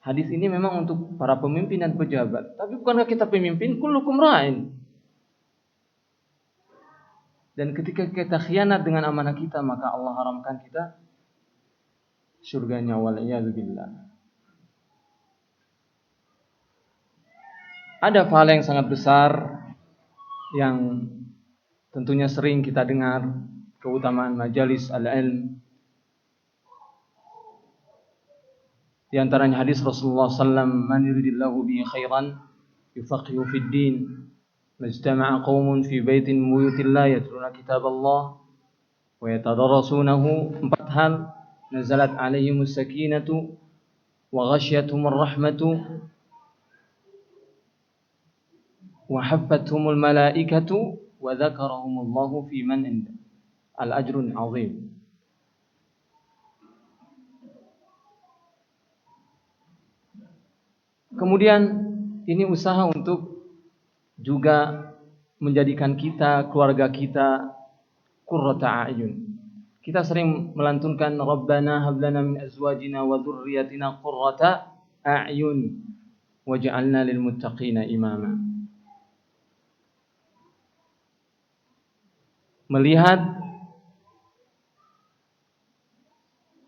Hadis ini memang untuk para pemimpin dan pejabat. Tapi bukankah kita pemimpin? Kullukum ra'in. Dan ketika kita khianat dengan amanah kita, maka Allah haramkan kita surganya, wal'iyadzubillah. Ada pahala yang sangat besar yang tentunya sering kita dengar, keutamaan majalis al-ilm. Di antaranya hadis Rasulullah SAW, man yuridillahu bihi khairan yufaqihu fid din. Majtama'a qaumun fi baitin min buyutillah yatluna kitaballah wa yatadarrasunahu. 4 hal. Nazalat alaihimus sakinatu wa ghasyiyatuhumur rahmatu wa haffathumul malaikatu wa dzakarahumullahu fi man inda. Al-ajrun 'azim. Kemudian ini usaha untuk juga menjadikan kita, keluarga kita qurrata a'yun. Kita sering melantunkan Rabbana hab lana min azwajina wa dzurriyyatina qurrata a'yun waj'alna lil muttaqina imama. Melihat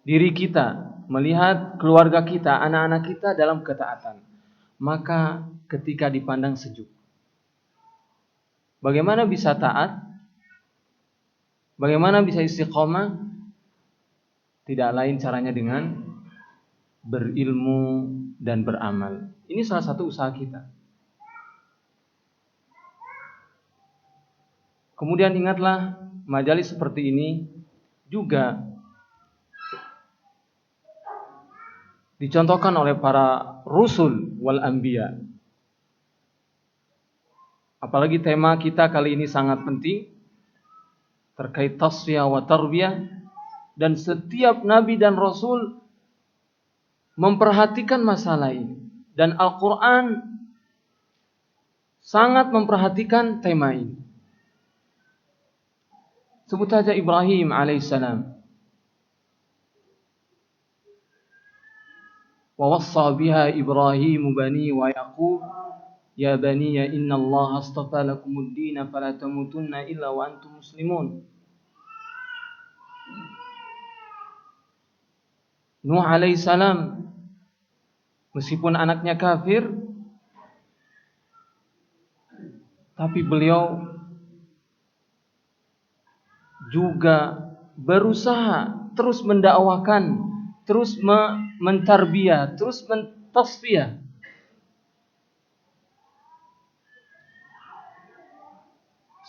diri kita, melihat keluarga kita, anak-anak kita dalam ketaatan, maka ketika dipandang sejuk. Bagaimana bisa taat? Bagaimana bisa istiqomah? Tidak lain caranya dengan berilmu dan beramal. Ini salah satu usaha kita. Kemudian ingatlah, majalis seperti ini juga dicontohkan oleh para rusul wal anbiya. Apalagi tema kita kali ini sangat penting terkait tasfiyah wa tarbiyah, dan setiap nabi dan rasul memperhatikan masalah ini, dan Al-Qur'an sangat memperhatikan tema ini. Sebut saja Ibrahim alaihissalam. Wa wassa biha Ibrahim bani wa Yaqub ya baniya innallaha astafa lakumud din fala tamutunna illa wa antum muslimun. Nuh alaihissalam, meskipun anaknya kafir, tapi beliau juga berusaha terus mendakwakan, terus mentarbiyah, terus mentasfiyah.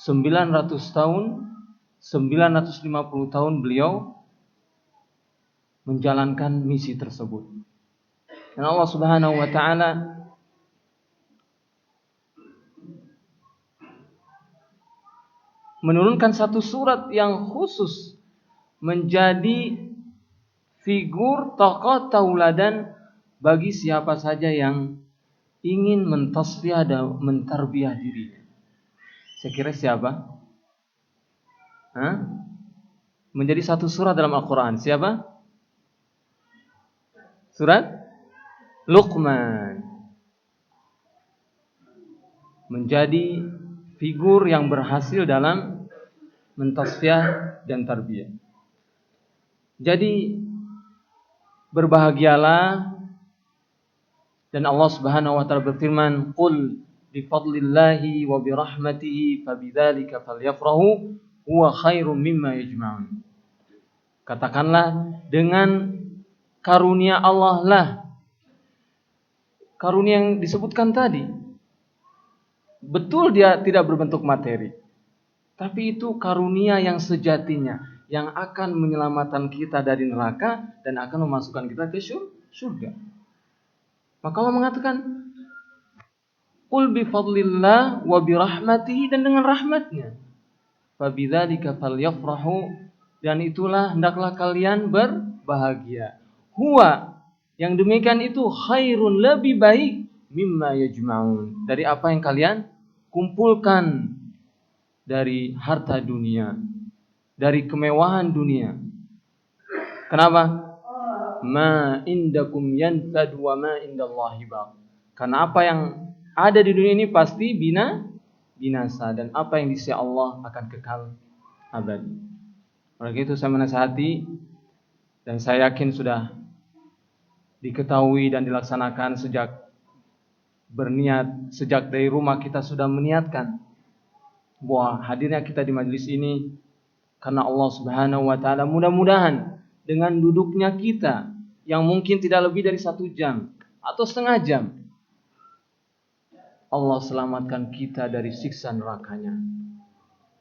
tahun, 950 tahun beliau menjalankan misi tersebut. Dan Allah Subhanahu wa taala menurunkan satu surat yang khusus menjadi figur tokoh tauladan bagi siapa saja yang ingin mentasfiyah dan mentarbiyah dirinya. Saya kira siapa? Menjadi satu surat dalam Al-Quran. Siapa? Surat Luqman. Menjadi figur yang berhasil dalam mentasfiyah dan tarbiyah. Jadi berbahagialah, dan Allah Subhanahu wa taala berfirman, "Qul bi fadlillahi wa bi rahmatihi fabidzalika falyafrahu huwa khairum mimma yajma'un." Katakanlah, dengan karunia Allah lah, karunia yang disebutkan tadi, betul dia tidak berbentuk materi, tapi itu karunia yang sejatinya, yang akan menyelamatkan kita dari neraka dan akan memasukkan kita ke surga. Maka Allah mengatakan, qul bi fadlillah wa bi rahmatihi, dan dengan rahmatnya. Fabidzalika falyafrahu, dan itulah hendaklah kalian berbahagia. Huwa, yang demikian itu, khairun, lebih baik, mimma yajma'un, dari apa yang kalian kumpulkan dari harta dunia, dari kemewahan dunia. Kenapa? ma indakum yanfad wa ma indallahi baq. Karena apa yang ada di dunia ini pasti binasa, dan apa yang di sisi Allah akan kekal abadi. Oleh itu saya menasihati, dan saya yakin sudah diketahui dan dilaksanakan sejak berniat, sejak dari rumah kita sudah meniatkan bahwa hadirnya kita di majelis ini karena Allah Subhanahu wa taala. Mudah-mudahan dengan duduknya kita yang mungkin tidak lebih dari 1 jam atau setengah jam, Allah selamatkan kita dari siksa nerakanya,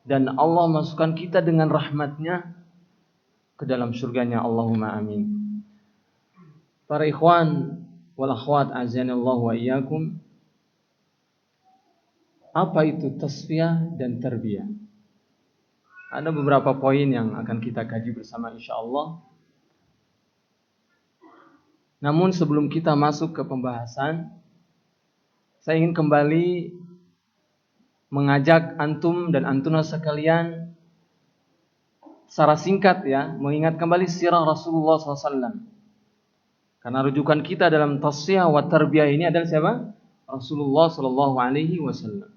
dan Allah masukkan kita dengan rahmatnya ke dalam surganya. Allahumma amin. Para ikhwan wal akhwat azanallahu wa iyyakum, apa itu tasfiyah dan tarbiyah? Ada beberapa poin yang akan kita kaji bersama insyaallah. Namun sebelum kita masuk ke pembahasan, saya ingin kembali mengajak antum dan antuna sekalian secara singkat ya, mengingat kembali sirah Rasulullah SAW. Karena rujukan kita dalam tasfiyah wa tarbiyah ini adalah siapa? Rasulullah SAW.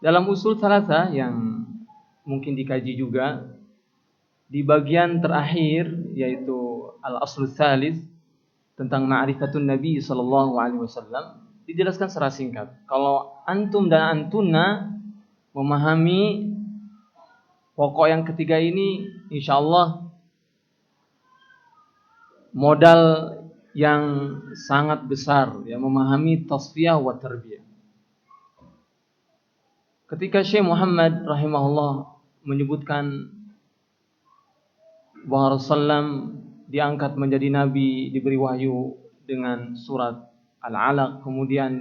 Dalam usul thalatha yang mungkin dikaji juga, di bagian terakhir yaitu al-aslu tsalits tentang ma'rifatun Nabi sallallahu alaihi wasallam, dijelaskan secara singkat. Kalau antum dan antuna memahami pokok yang ketiga ini, insyaallah modal yang sangat besar ya, memahami tasfiyah wa tarbiyah. Ketika Syekh Muhammad rahimahullah menyebutkan bahwa Rasulullah diangkat menjadi nabi, diberi wahyu dengan surat Al-Alaq, kemudian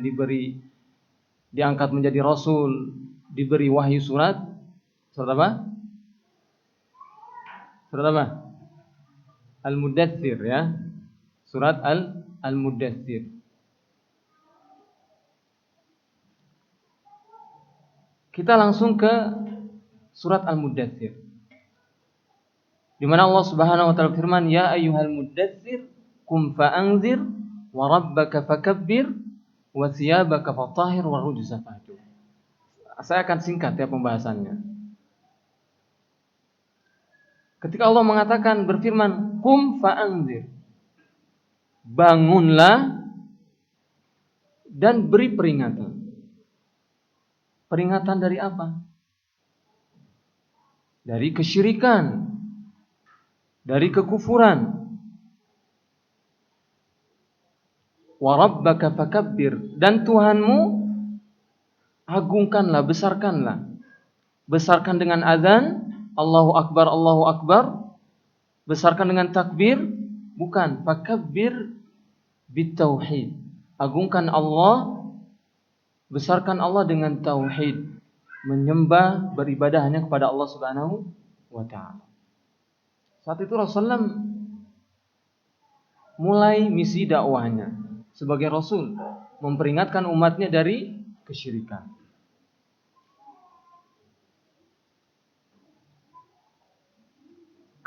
diangkat menjadi rasul, diberi wahyu surat apa? Surat apa? Al-Mudaththir ya. Surat Al-Mudaththir. Kita langsung ke surat Al-Mudaththir, di mana Allah Subhanahu wa taala firman, ya ayyuhal mudaththir qum fa'anzir wa rabbaka fakabbir wa thiyabaka fatahhir wa rujza fahjur. Saya akan singkat ya pembahasannya. Ketika Allah mengatakan, berfirman, qum fa'anzir, bangunlah dan beri peringatan. Peringatan dari apa? Dari kesyirikan, dari kekufuran. Wa rabbaka fakabbir, dan Tuhanmu agungkanlah, besarkanlah. Besarkan dengan azan, Allahu Akbar, Allahu Akbar. Besarkan dengan takbir, bukan, fakabbir bitauhid. Agungkan Allah, besarkan Allah dengan tauhid, menyembah, beribadah hanya kepada Allah Subhanahu wa taala. Saat itu Rasulullah mulai misi dakwahnya sebagai rasul, memperingatkan umatnya dari kesyirikan.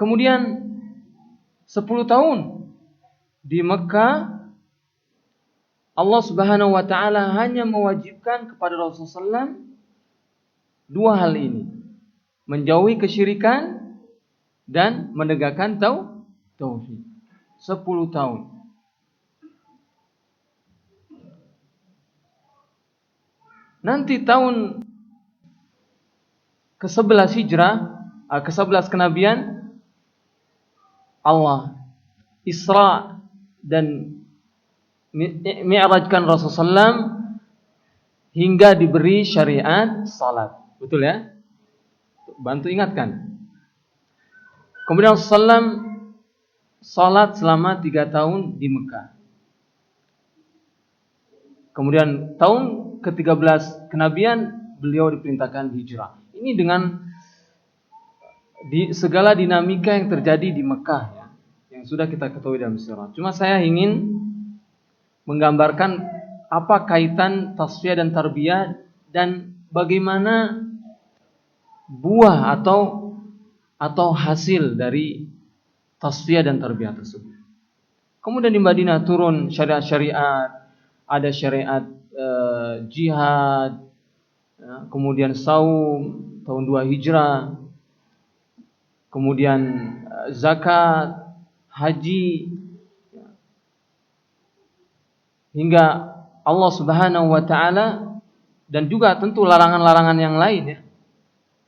Kemudian 10 tahun di Mekah, Allah Subhanahu wa taala hanya mewajibkan kepada Rasulullah SAW 2 hal ini: menjauhi kesyirikan dan menegakkan tauhid. 10 tahun. Nanti tahun ke-11 Hijrah, ke-11 kenabian, Allah Isra dan Mi'rajkan Rasulullah SAW hingga diberi syariat salat. Betul ya? Bantu ingatkan. Kemudian Rasulullah SAW salat selama 3 tahun di Mekah. Kemudian tahun ke-13 kenabian, beliau diperintahkan hijrah. Ini dengan segala dinamika yang terjadi di Mekah ya, yang sudah kita ketahui dalam sejarah. Cuma saya ingin menggambarkan apa kaitan tasfiyah dan tarbiyah, dan bagaimana buah atau hasil dari tasfiyah dan tarbiyah tersebut. Kemudian di Madinah turun syariat-syariat, ada syariat jihad, kemudian saum tahun 2 Hijrah, kemudian zakat, haji, hingga Allah Subhanahu wa taala, dan juga tentu larangan-larangan yang lain ya.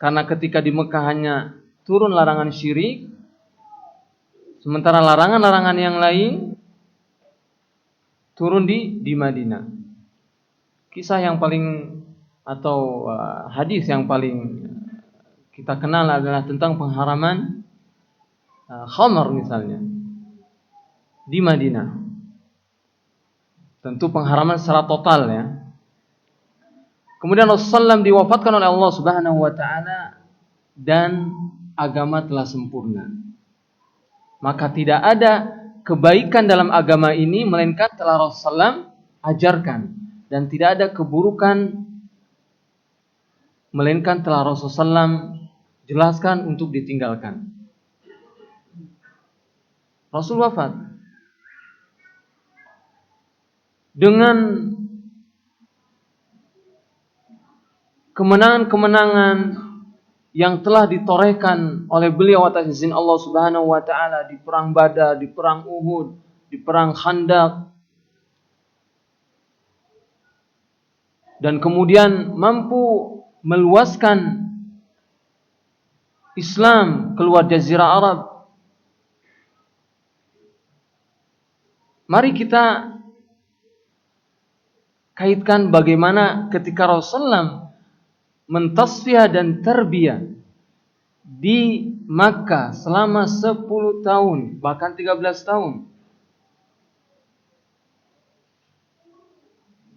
Karena ketika di Mekah hanya turun larangan syirik, sementara larangan-larangan yang lain turun di Madinah. Kisah yang paling atau hadis yang paling kita kenal adalah tentang pengharaman khamar misalnya di Madinah. Tentu pengharaman secara total ya. Kemudian Rasulullah SAW diwafatkan oleh Allah Subhanahu wa taala dan agama telah sempurna. Maka tidak ada kebaikan dalam agama ini melainkan telah Rasulullah SAW ajarkan, dan tidak ada keburukan melainkan telah Rasulullah SAW jelaskan untuk ditinggalkan. Rasul wafat dengan kemenangan-kemenangan yang telah ditorehkan oleh beliau atas izin Allah Subhanahu wa taala di perang Badar, di perang Uhud, di perang Khandaq, dan kemudian mampu meluaskan Islam keluar jazirah Arab. Mari kita kaitkan bagaimana ketika Rasulullah mentasfiyah dan tarbiyah di Makkah selama 10 tahun, bahkan 13 tahun.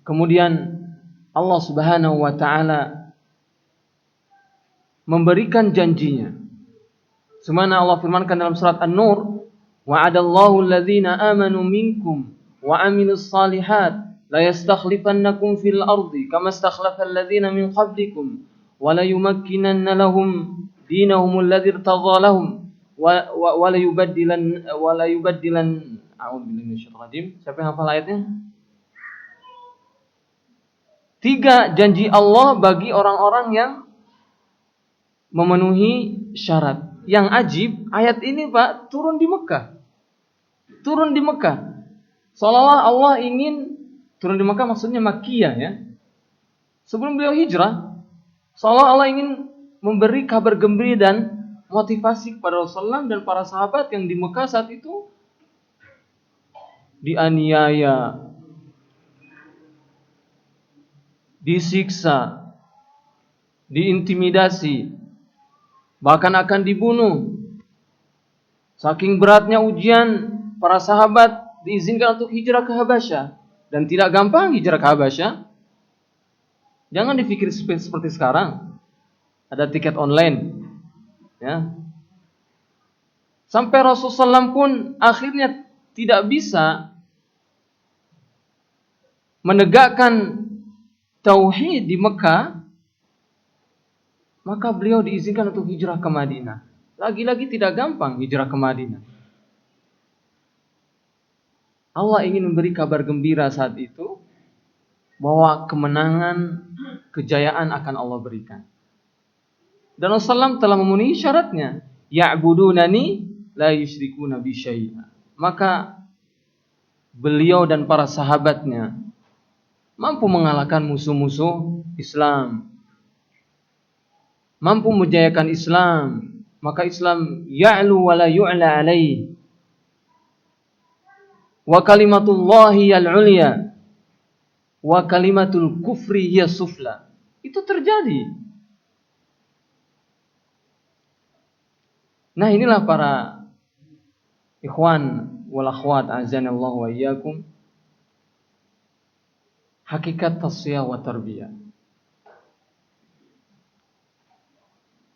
Kemudian Allah Subhanahu wa taala memberikan janjinya. Semana Allah firmankan dalam surat An-Nur, wa'adallahu alladhina amanu minkum wa amilus salihat la yastakhlifannakum fil ardi kama istakhlafal ladzina min qablikum wa la yumakkinanna lahum dinahum alladzi irtadha lahum wa la yubaddilan a'udzubillahi minasyaitonir rajim. Siapa yang hafal ayatnya? 3 janji Allah bagi orang-orang yang memenuhi syarat. Yang ajib, ayat ini Pak turun di Mekah. Turun di Mekah. Seolah-olah Allah ingin turun di Mekah, maksudnya Makkiyah ya. Sebelum beliau hijrah, seolah Allah ingin memberi kabar gembira dan motivasi kepada Rasulullah dan para sahabat yang di Mekah saat itu dianiaya, disiksa, diintimidasi, bahkan akan dibunuh. Saking beratnya ujian, para sahabat diizinkan untuk hijrah ke Habasyah. Dan tidak gampang hijrah ke Habasyah. Jangan dipikir seperti sekarang. Ada tiket online. Ya. Sampai Rasulullah SAW pun akhirnya tidak bisa menegakkan tauhid di Mekah. Maka beliau diizinkan untuk hijrah ke Madinah. Lagi-lagi tidak gampang hijrah ke Madinah. Allah ingin memberi kabar gembira saat itu bahwa kemenangan, kejayaan akan Allah berikan. Dan Rasulullah SAW telah memenuhi syaratnya. Ya'budunani la yusyrikuna bi syai'a. Maka beliau dan para sahabatnya mampu mengalahkan musuh-musuh Islam. Mampu menjayakan Islam. Maka Islam ya'lu wa la yu'la alaih. Wa kalimatullahi al-ulya wa kalimatul kufri hiya sufla. Itu terjadi. Nah, inilah para ikhwan wal akhwat azanallahu wa iyyakum, hakikat tasfiyah wa tarbiyah.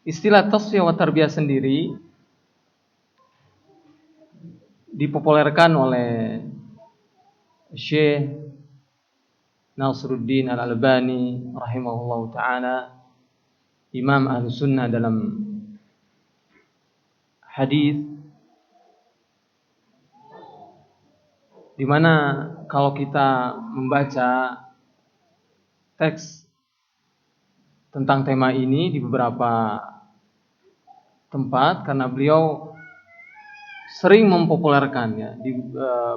Istilah tasfiyah wa tarbiyah sendiri dipopulerkan oleh Syekh Nasruddin Al-Albani rahimahullahu ta'ala, Imam Ahlus Sunnah dalam hadis, di mana kalau kita membaca teks tentang tema ini di beberapa tempat, karena beliau sering mempopulerkan ya, di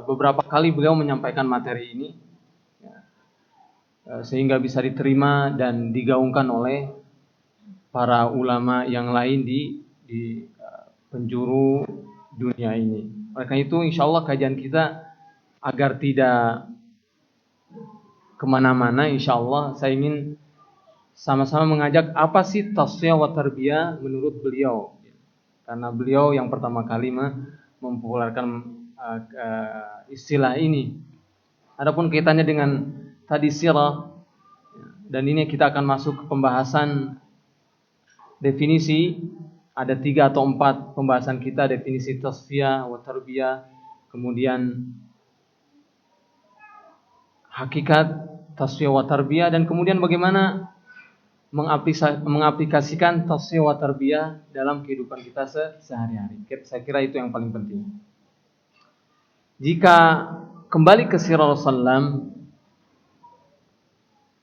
beberapa kali beliau menyampaikan materi ini ya, sehingga bisa diterima dan digaungkan oleh para ulama yang lain di penjuru dunia ini. Oleh karena itu, insya Allah kajian kita agar tidak kemana-mana, insya Allah saya ingin sama-sama mengajak apa sih tasfiyah wa tarbiyah menurut beliau. Karena beliau yang pertama kali mempopulerkan istilah ini. Adapun kaitannya dengan tadi sirah, dan ini kita akan masuk ke pembahasan definisi. Ada 3 atau 4 pembahasan kita, definisi tasfiyah wa tarbiyah, kemudian hakikat tasfiyah wa tarbiyah, dan kemudian bagaimana mengaplikasikan tasfiyah wa tarbiyah dalam kehidupan kita sehari-hari. Saya kira itu yang paling penting. Jika kembali ke sirah Rasulullah,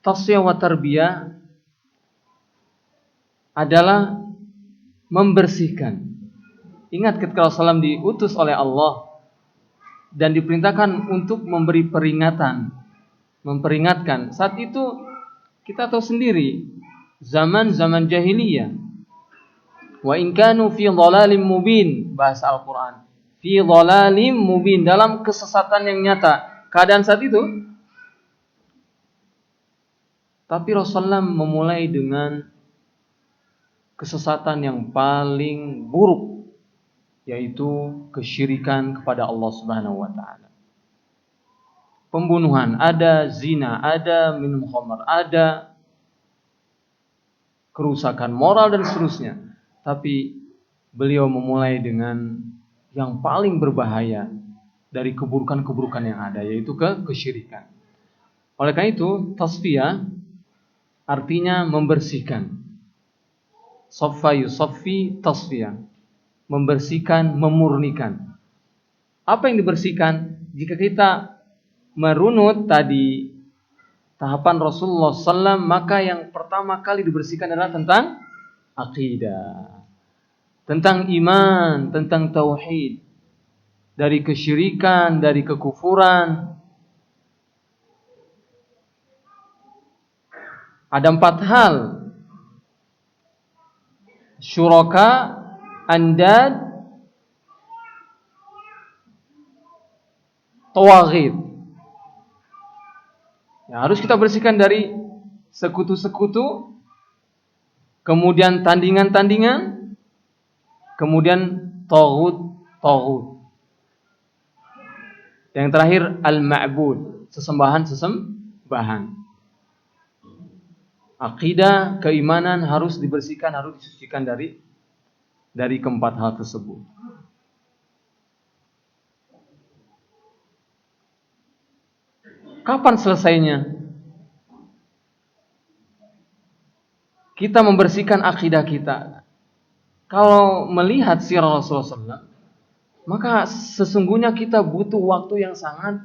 tasfiyah wa tarbiyah adalah membersihkan. Ingat ketika Rasulullah diutus oleh Allah dan diperintahkan untuk memberi peringatan, memperingatkan. Saat itu kita tahu sendiri, zaman jahiliyah. Wa in kanu fi dhalalim mubin, bahasa Al-Qur'an. Fi dhalalim mubin, dalam kesesatan yang nyata. Keadaan saat itu. Tapi Rasulullah memulai dengan kesesatan yang paling buruk, yaitu kesyirikan kepada Allah Subhanahu wa taala. Pembunuhan ada, zina ada, minum khamar ada, kerusakan moral dan seterusnya. Tapi beliau memulai dengan yang paling berbahaya dari keburukan-keburukan yang ada, yaitu kesyirikan. Oleh karena itu, tasfiyah artinya membersihkan. Saffa yusaffi tasfiyah, membersihkan, memurnikan. Apa yang dibersihkan? Jika kita merunut tadi tahapan Rasulullah SAW, maka yang pertama kali dibersihkan adalah tentang akidah, tentang iman, tentang tauhid, dari kesyirikan, dari kekufuran. Ada 4 hal: syuraka, andad, tawaghid. Ya, harus kita bersihkan dari sekutu-sekutu, kemudian tandingan-tandingan, kemudian taghut. Yang terakhir al-ma'bud, sesembahan. Akidah, keimanan harus dibersihkan, harus disucikan dari keempat hal tersebut. Kapan selesainya? Kita membersihkan akidah kita. Kalau melihat sirah Rasulullah SAW, maka sesungguhnya kita butuh waktu yang sangat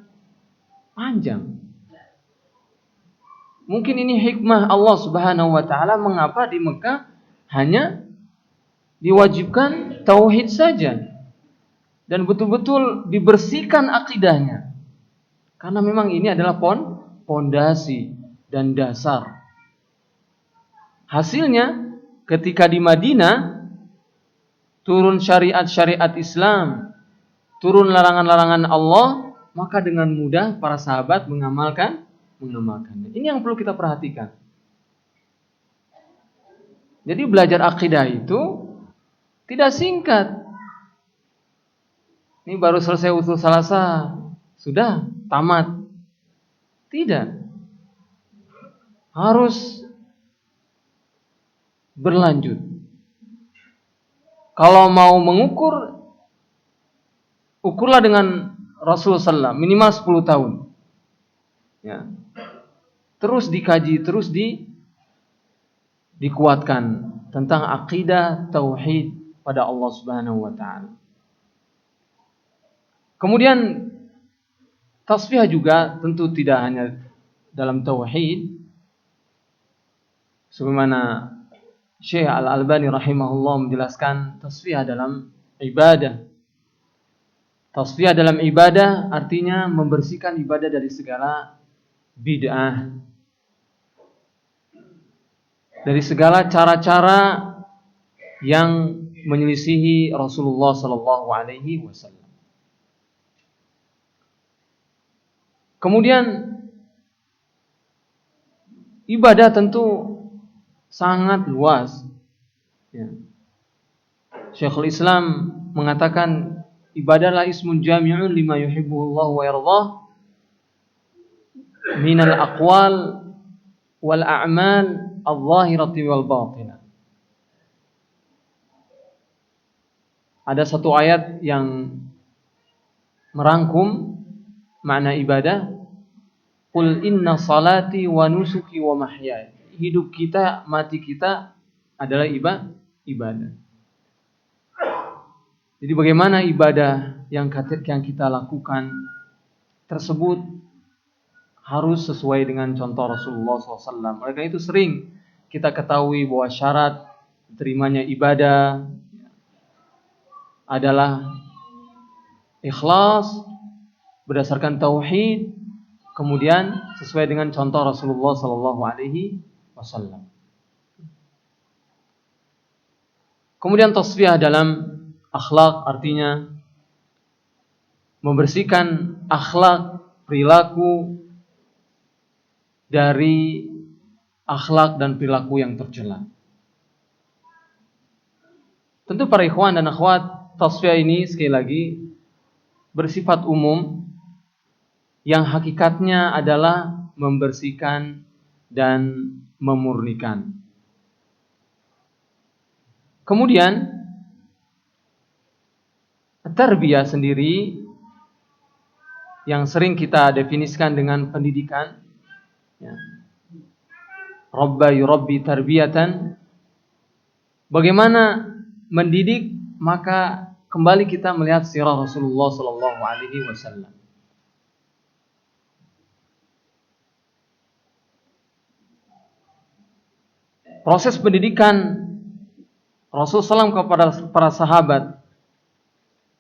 panjang. Mungkin ini hikmah Allah Subhanahu wa taala mengapa di Mekah hanya diwajibkan tauhid saja dan betul-betul dibersihkan akidahnya. Karena memang ini adalah pondasi dan dasar. Hasilnya ketika di Madinah turun syariat-syariat Islam, turun larangan-larangan Allah, maka dengan mudah para sahabat mengamalkannya. Ini yang perlu kita perhatikan. Jadi belajar akidah itu tidak singkat. Ini baru selesai usul salasa, sudah tamat. Tidak. Harus berlanjut. Kalau mau mengukur, ukurlah dengan Rasulullah SAW, minimal 10 tahun. Ya. Terus dikaji, terus dikuatkan tentang akidah tauhid pada Allah Subhanahu wa taala. Kemudian Tasfiyah juga tentu tidak hanya dalam tauhid, sebagaimana Syekh Al-Albani rahimahullah menjelaskan tasfiyah dalam ibadah. Tasfiyah dalam ibadah artinya membersihkan ibadah dari segala bid'ah, dari segala cara-cara yang menyelisihi Rasulullah sallallahu alaihi wasallam. Kemudian ibadah tentu sangat luas. Ya. Syekhul Islam mengatakan ibadahlah ismun jami'un lima yuhibbuhullah wa yardah minal aqwal wal a'mal al-zahirati wal batinah. Ada satu ayat yang merangkum makna ibadah. Qul inna salati wa nusuki wa mahyaya. Hidup kita, mati kita adalah ibadah. Jadi bagaimana ibadah yang kita lakukan tersebut harus sesuai dengan contoh Rasulullah SAW. Oleh karena itu sering kita ketahui bahwa syarat diterimanya ibadah adalah ikhlas berdasarkan tauhid, kemudian sesuai dengan contoh Rasulullah sallallahu alaihi wasallam. Kemudian tasfiyah dalam akhlak artinya membersihkan akhlak, perilaku dari akhlak dan perilaku yang tercela. Tentu para ikhwan dan akhwat, tasfiyah ini sekali lagi bersifat umum yang hakikatnya adalah membersihkan dan memurnikan. Kemudian tarbiyah sendiri yang sering kita definisikan dengan pendidikan, ya. Rabba yurabbi tarbiyatan. Bagaimana mendidik, maka kembali kita melihat sirah Rasulullah sallallahu alaihi wasallam. Proses pendidikan Rasulullah SAW kepada para sahabat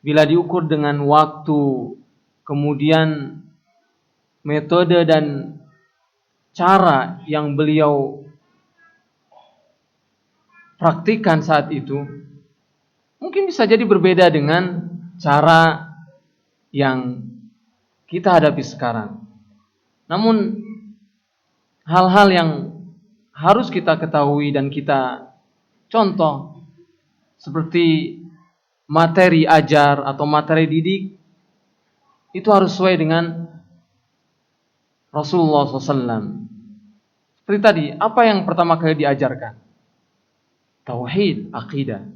bila diukur dengan waktu, kemudian metode dan cara yang beliau praktikkan saat itu, mungkin bisa jadi berbeda dengan cara yang kita hadapi sekarang. Namun hal-hal yang harus kita ketahui dan kita contoh seperti materi ajar atau materi didik itu harus sesuai dengan Rasulullah SAW. Seperti tadi, apa yang pertama kali diajarkan? Tauhid, akidah.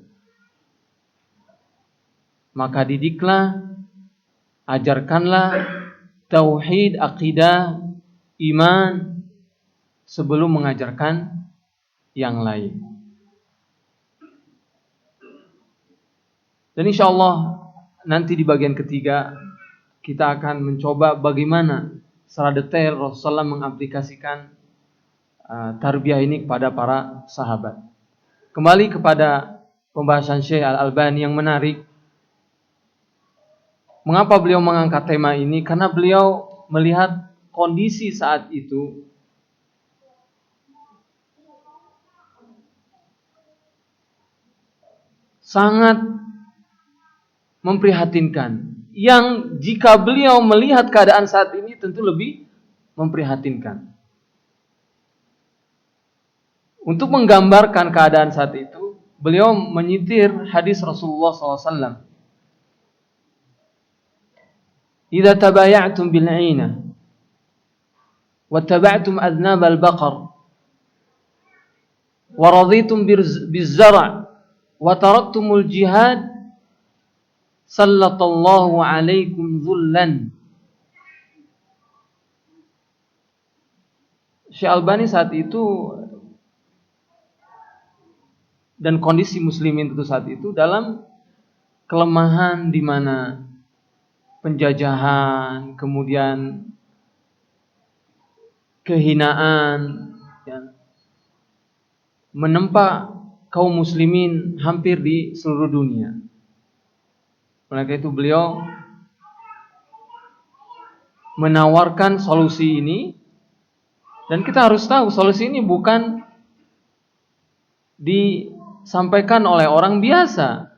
Maka didiklah, ajarkanlah tauhid, akidah, iman sebelum mengajarkan yang lain. Dan insya Allah nanti di bagian ketiga kita akan mencoba bagaimana secara detail Rasulullah mengaplikasikan tarbiyah ini kepada para sahabat. Kembali kepada pembahasan Syekh Al-Albani yang menarik. Mengapa beliau mengangkat tema ini? Karena beliau melihat kondisi saat itu sangat memprihatinkan. Yang jika beliau melihat keadaan saat ini tentu lebih memprihatinkan. Untuk menggambarkan keadaan saat itu, beliau menyitir hadis Rasulullah SAW. Idza tabaya'tum bil 'aina wa taba'tum adnab al-baqar wa raditum biz-zar' wa taraktumul jihad sallallahu alaikum dhullan. Syekh Albani saat itu dan kondisi muslimin tentu saat itu dalam kelemahan di mana penjajahan, kemudian kehinaan, ya, menempa kaum muslimin hampir di seluruh dunia. Oleh karena itu beliau menawarkan solusi ini, dan kita harus tahu solusi ini bukan disampaikan oleh orang biasa.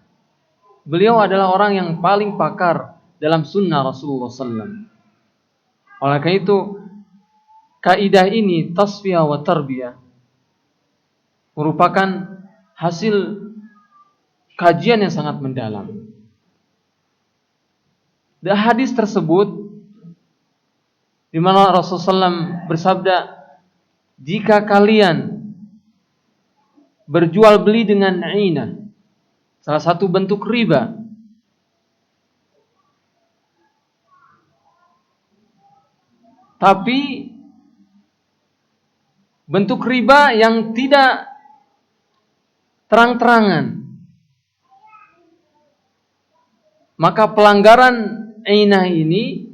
Beliau adalah orang yang paling pakar dalam sunnah Rasulullah SAW. Oleh karena itu, kaidah ini tasfiyah wa tarbiyah merupakan hasil kajian yang sangat mendalam. Dan hadis tersebut di mana Rasulullah SAW bersabda, jika kalian berjual beli dengan inah, salah satu bentuk riba, tapi bentuk riba yang tidak terang-terangan, maka pelanggaran inah ini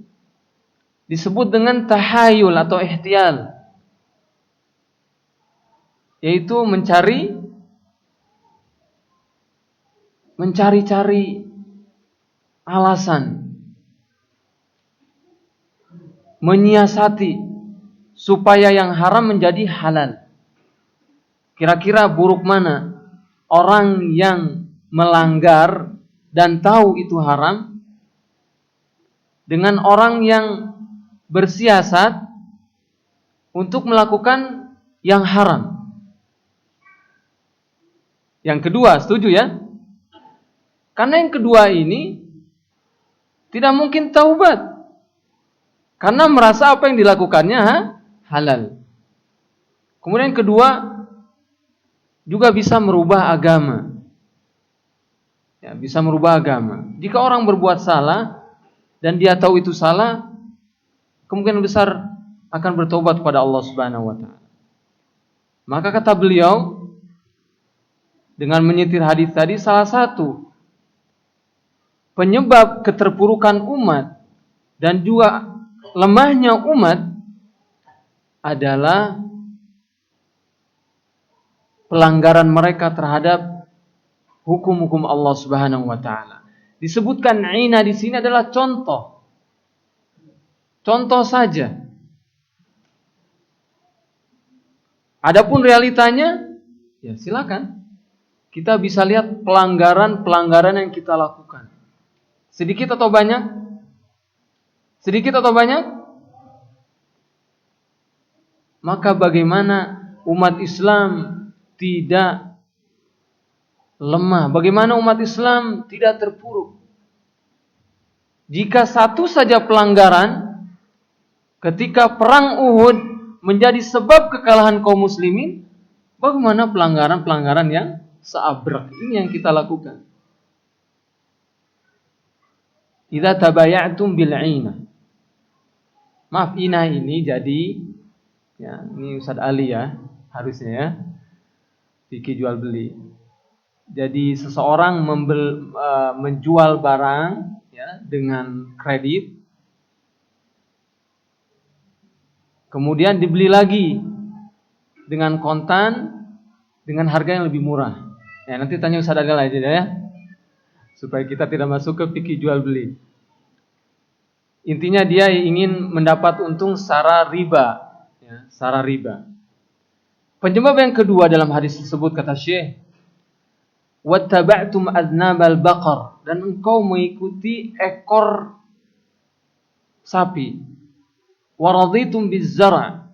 disebut dengan tahayul atau ihtiyal, yaitu mencari-cari alasan, menyiasati supaya yang haram menjadi halal. Kira-kira buruk mana orang yang melanggar dan tahu itu haram dengan orang yang bersiasat untuk melakukan yang haram. Yang kedua, setuju ya? Karena yang kedua ini tidak mungkin taubat, karena merasa apa yang dilakukannya halal. Kemudian yang kedua, juga bisa merubah agama. Ya, bisa merubah agama. Jika orang berbuat salah dan dia tahu itu salah, kemungkinan besar akan bertobat kepada Allah Subhanahu wa taala. Maka kata beliau dengan menyitir hadis tadi, salah satu penyebab keterpurukan umat dan juga lemahnya umat adalah pelanggaran mereka terhadap hukum-hukum Allah Subhanahu wa taala. Disebutkan ina di sini adalah contoh. Contoh saja. Adapun realitanya, ya silakan. Kita bisa lihat pelanggaran-pelanggaran yang kita lakukan. Sedikit atau banyak? Sedikit atau banyak? Maka bagaimana umat Islam tidak lemah? Bagaimana umat Islam tidak terpuruk? Jika satu saja pelanggaran ketika perang Uhud menjadi sebab kekalahan kaum muslimin, bagaimana pelanggaran-pelanggaran yang seabrek ini yang kita lakukan? Idza tabaya'tum bil 'ainah. Maaf, inah ini jadi, ya, ini Ustaz Ali ya, harusnya ya, fikih jual beli. Jadi seseorang menjual barang ya dengan kredit, kemudian dibeli lagi dengan kontan dengan harga yang lebih murah. Ya, nanti tanya Ustaz Ali aja ya, supaya kita tidak masuk ke fikih jual beli. Intinya dia ingin mendapat untung secara riba, ya, secara riba. Penyebab yang kedua dalam hadis tersebut kata Syekh, wattaba'tum adnabal baqar, dan engkau mengikuti ekor sapi, waraditum bizzara,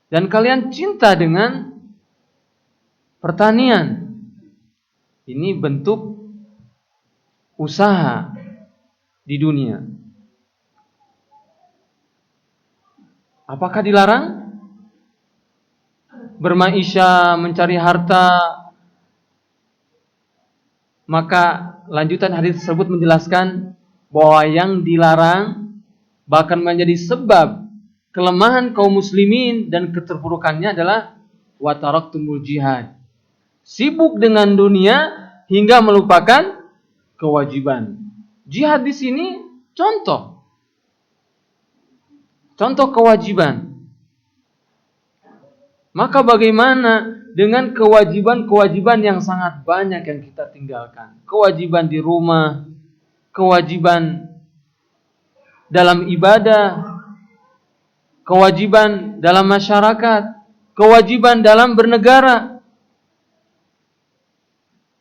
dan kalian cinta dengan pertanian. Ini bentuk usaha di dunia. Apakah dilarang? Bermaisha, mencari harta. Maka lanjutan hadis tersebut menjelaskan bahwa yang dilarang bahkan menjadi sebab kelemahan kaum muslimin dan keterpurukannya adalah wa taraktumul jihad. Sibuk dengan dunia hingga melupakan kewajiban. Jihad di sini Contoh kewajiban. Maka bagaimana dengan kewajiban-kewajiban yang sangat banyak yang kita tinggalkan? Kewajiban di rumah, kewajiban dalam ibadah, kewajiban dalam masyarakat, kewajiban dalam bernegara.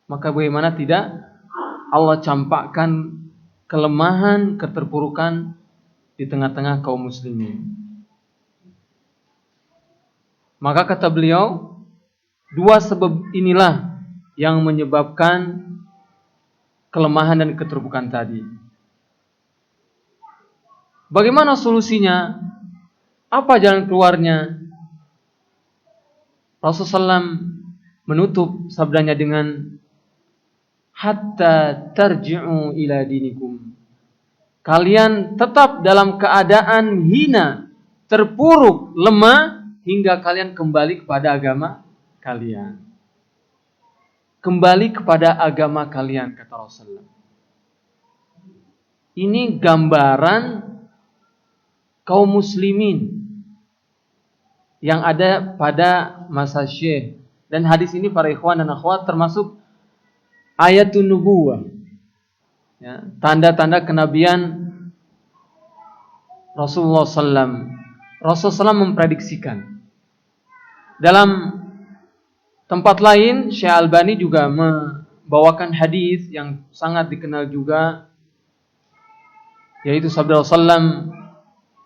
Maka bagaimana tidak Allah campakkan kelemahan, keterpurukan di tengah-tengah kaum muslimin. Maka kata beliau, dua sebab inilah yang menyebabkan kelemahan dan keterpurukan tadi. Bagaimana solusinya? Apa jalan keluarnya? Rasulullah SAW menutup sabdanya dengan hatta tarji'u ila dinikum. Kalian tetap dalam keadaan hina, terpuruk, lemah hingga kalian kembali kepada agama kalian. Kembali kepada agama kalian, kata Rasulullah. Ini gambaran kaum muslimin yang ada pada masa Syekh. Dan hadis ini para ikhwan dan akhwat termasuk ayatun nubuwah. Ya, tanda-tanda kenabian Rasulullah SAW. Rasulullah SAW memprediksikan. Dalam tempat lain, Syekh Albani juga membawakan hadis yang sangat dikenal juga, yaitu sabda Rasulullah,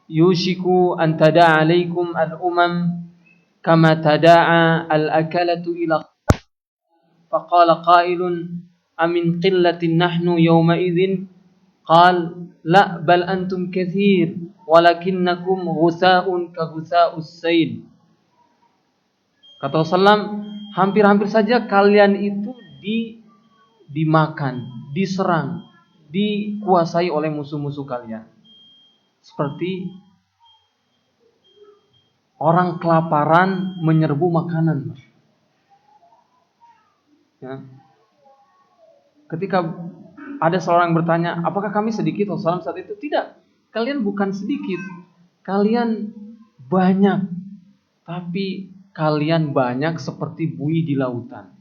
yushiku an tada'a alaikum al-umam kama tada'a al-akalatu ila faqala qailun amin qillatin nahnu yawma idhin qal la bal antum kathir walakinnakum ghusaa'un ka ghusaa'us sayl. Kata Rasulullah, hampir-hampir saja kalian itu dimakan, diserang, dikuasai oleh musuh-musuh kalian. Seperti orang kelaparan menyerbu makanan. Ya. Ketika ada seorang yang bertanya, apakah kami sedikit? Rasulullah saat itu, tidak. Kalian bukan sedikit. Kalian banyak. Tapi kalian banyak seperti buih di lautan.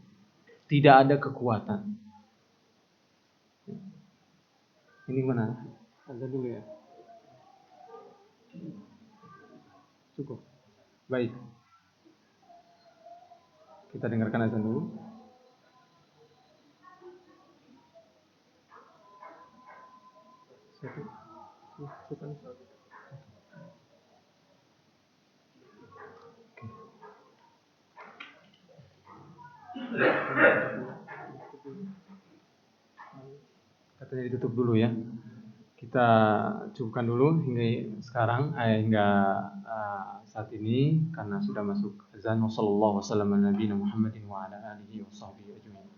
Tidak ada kekuatan. Ini mana? Ada dulu ya. Cukup. Baik. Kita dengarkan azan dulu. Katanya ditutup dulu ya. Kita cukupkan dulu hingga sekarang, hingga saat ini karena sudah masuk azan. Wassallallahu wasallam ala nabiyina Muhammadin wa ala alihi washabbihi ajmain.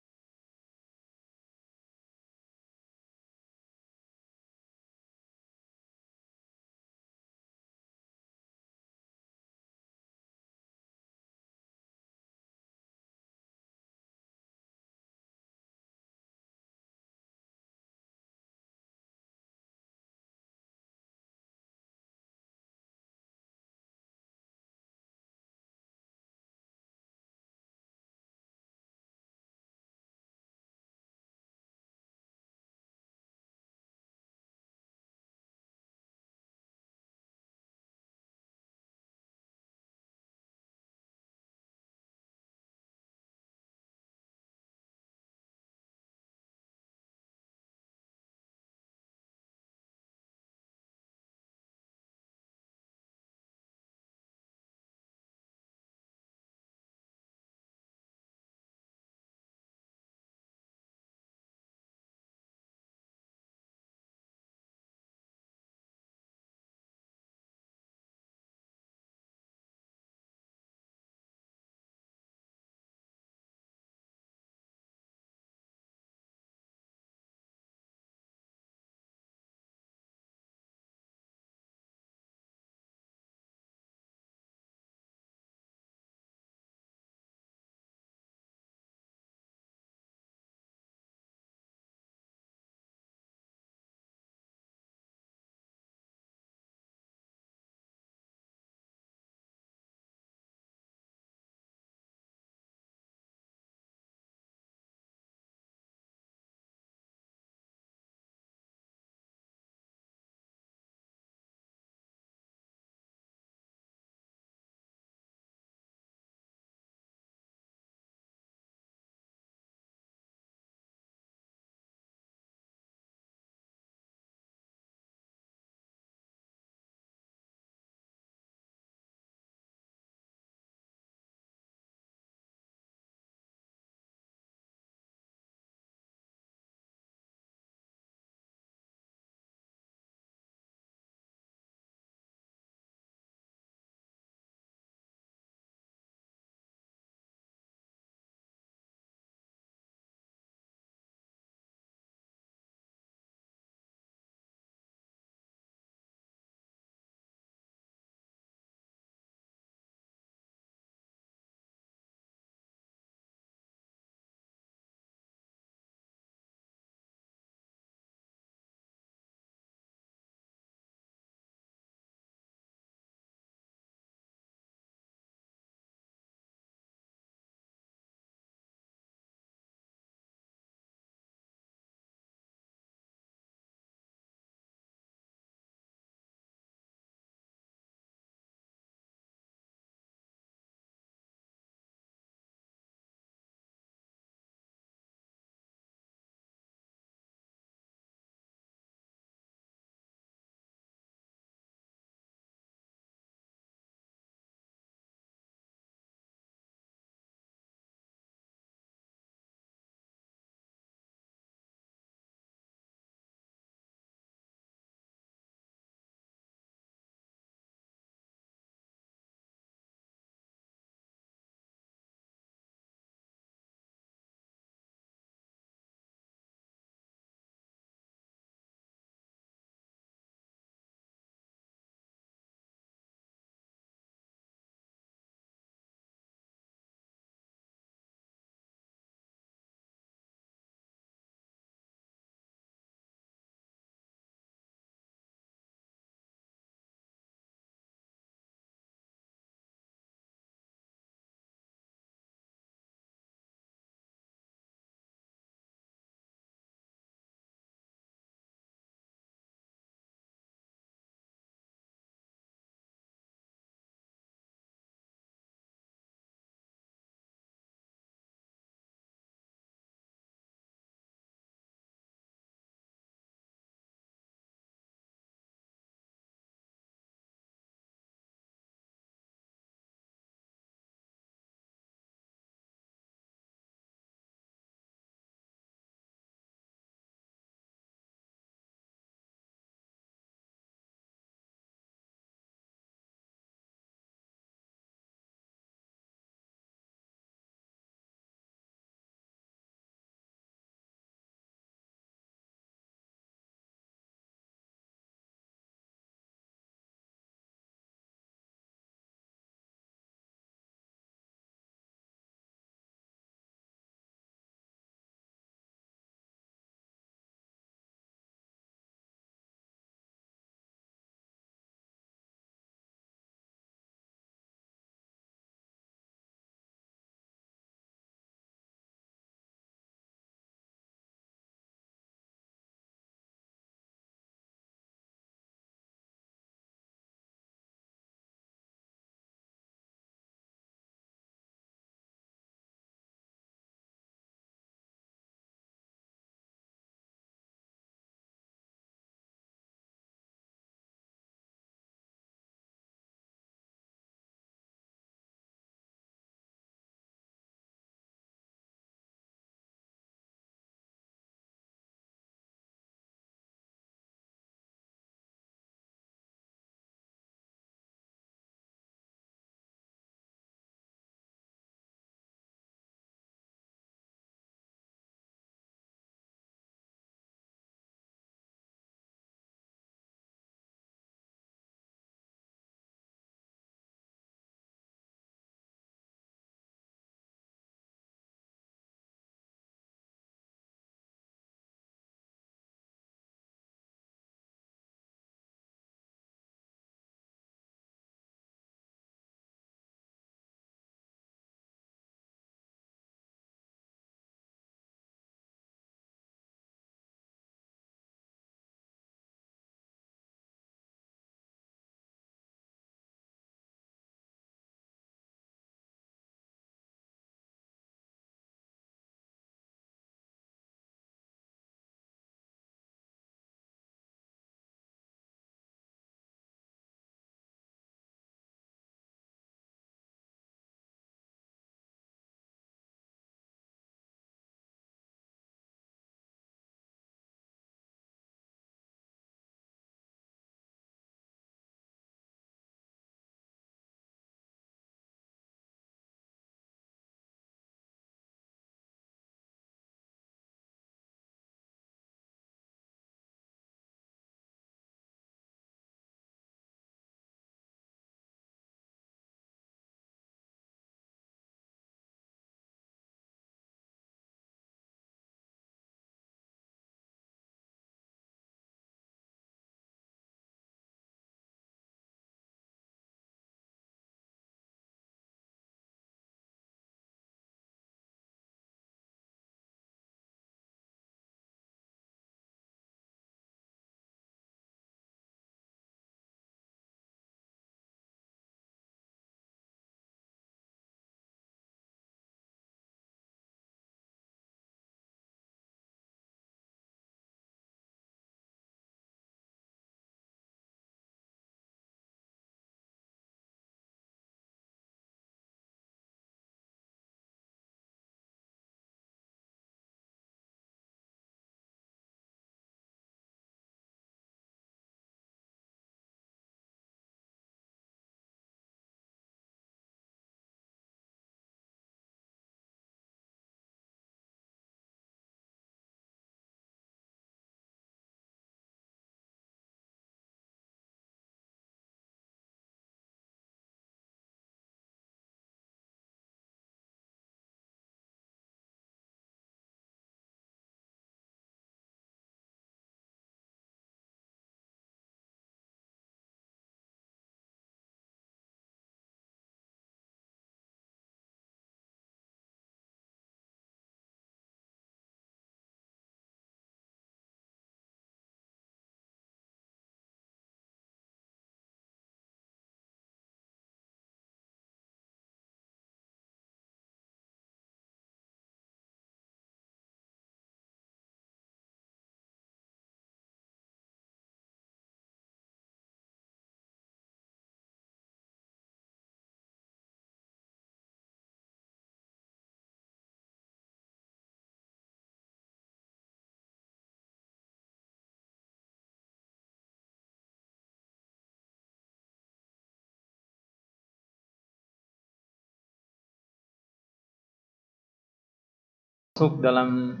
Masuk dalam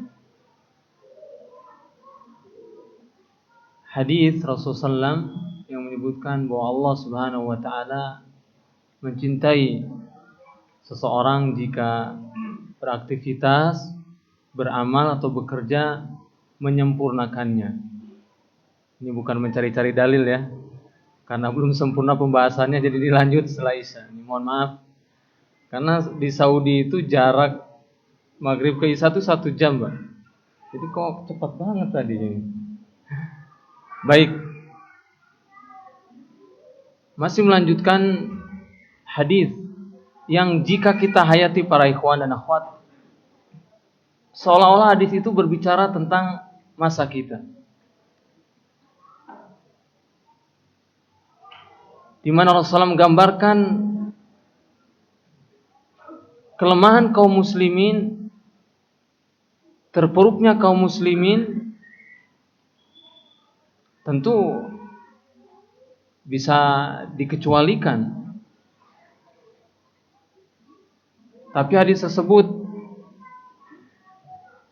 hadis Rasulullah SAW yang menyebutkan bahwa Allah Subhanahu wa taala mencintai seseorang jika beraktivitas, beramal atau bekerja menyempurnakannya. Ini bukan mencari-cari dalil ya. Karena belum sempurna pembahasannya jadi dilanjut setelah Isya. Ini mohon maaf. Karena di Saudi itu jarak maghrib ke Isya itu 1 jam, Pak. Jadi kok cepat banget tadi ini. Baik. Masih melanjutkan hadis yang jika kita hayati para ikhwan dan akhwat, seolah-olah hadis itu berbicara tentang masa kita. Di mana Rasulullah menggambarkan kelemahan kaum muslimin, terpuruknya kaum muslimin, tentu bisa dikecualikan. Tapi hadis tersebut